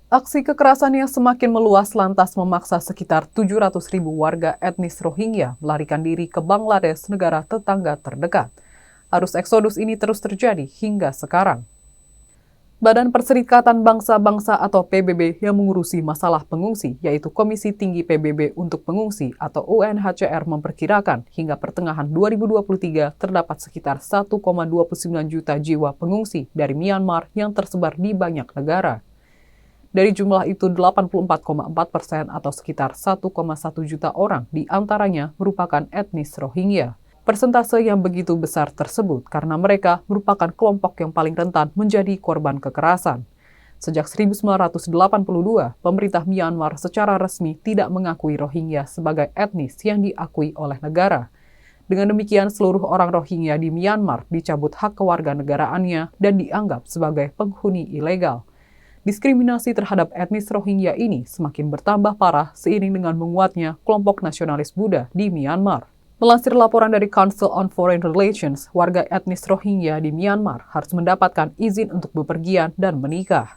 Aksi kekerasan yang semakin meluas lantas memaksa sekitar 700.000 warga etnis Rohingya melarikan diri ke Bangladesh, negara tetangga terdekat. Arus eksodus ini terus terjadi hingga sekarang. Badan Perserikatan Bangsa-Bangsa atau PBB yang mengurusi masalah pengungsi, yaitu Komisi Tinggi PBB untuk Pengungsi atau UNHCR memperkirakan hingga pertengahan 2023 terdapat sekitar 1,29 juta jiwa pengungsi dari Myanmar yang tersebar di banyak negara. Dari jumlah itu, 84,4% atau sekitar 1,1 juta orang diantaranya merupakan etnis Rohingya. Persentase yang begitu besar tersebut karena mereka merupakan kelompok yang paling rentan menjadi korban kekerasan. Sejak 1982, pemerintah Myanmar secara resmi tidak mengakui Rohingya sebagai etnis yang diakui oleh negara. Dengan demikian, seluruh orang Rohingya di Myanmar dicabut hak kewarganegaraannya dan dianggap sebagai penghuni ilegal. Diskriminasi terhadap etnis Rohingya ini semakin bertambah parah seiring dengan menguatnya kelompok nasionalis Buddha di Myanmar. Melansir laporan dari Council on Foreign Relations, warga etnis Rohingya di Myanmar harus mendapatkan izin untuk bepergian dan menikah.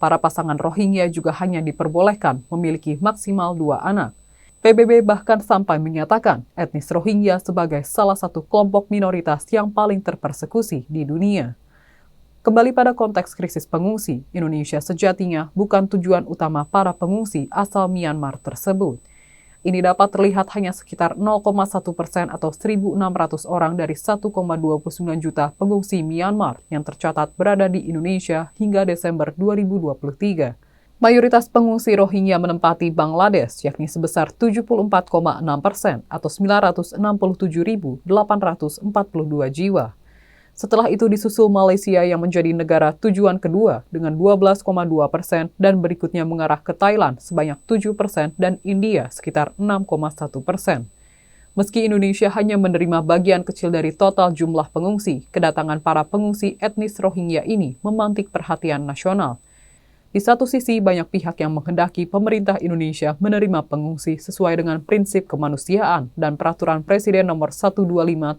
Para pasangan Rohingya juga hanya diperbolehkan memiliki maksimal 2 anak. PBB bahkan sampai menyatakan etnis Rohingya sebagai salah satu kelompok minoritas yang paling terpersekusi di dunia. Kembali pada konteks krisis pengungsi, Indonesia sejatinya bukan tujuan utama para pengungsi asal Myanmar tersebut. Ini dapat terlihat hanya sekitar 0,1% atau 1.600 orang dari 1,29 juta pengungsi Myanmar yang tercatat berada di Indonesia hingga Desember 2023. Mayoritas pengungsi Rohingya menempati Bangladesh, yakni sebesar 74,6% atau 967.842 jiwa. Setelah itu disusul Malaysia yang menjadi negara tujuan kedua dengan 12,2% dan berikutnya mengarah ke Thailand sebanyak 7% dan India sekitar 6,1%. Meski Indonesia hanya menerima bagian kecil dari total jumlah pengungsi, kedatangan para pengungsi etnis Rohingya ini memantik perhatian nasional. Di satu sisi, banyak pihak yang menghendaki pemerintah Indonesia menerima pengungsi sesuai dengan prinsip kemanusiaan dan Peraturan Presiden Nomor 125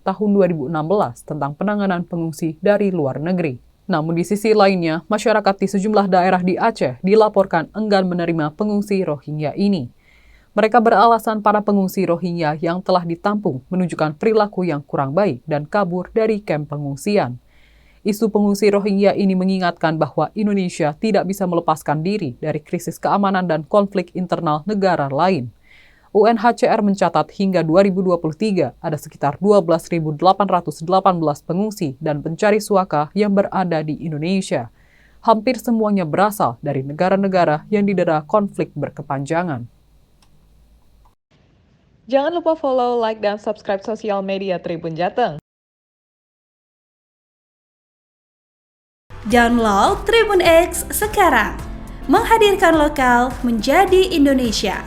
Tahun 2016 tentang penanganan pengungsi dari luar negeri. Namun di sisi lainnya, masyarakat di sejumlah daerah di Aceh dilaporkan enggan menerima pengungsi Rohingya ini. Mereka beralasan para pengungsi Rohingya yang telah ditampung menunjukkan perilaku yang kurang baik dan kabur dari kamp pengungsian. Isu pengungsi Rohingya ini mengingatkan bahwa Indonesia tidak bisa melepaskan diri dari krisis keamanan dan konflik internal negara lain. UNHCR mencatat hingga 2023 ada sekitar 12.818 pengungsi dan pencari suaka yang berada di Indonesia. Hampir semuanya berasal dari negara-negara yang didera konflik berkepanjangan. Jangan lupa follow, like, dan subscribe sosial media Tribun Jateng. Download Tribun X sekarang, menghadirkan lokal menjadi Indonesia.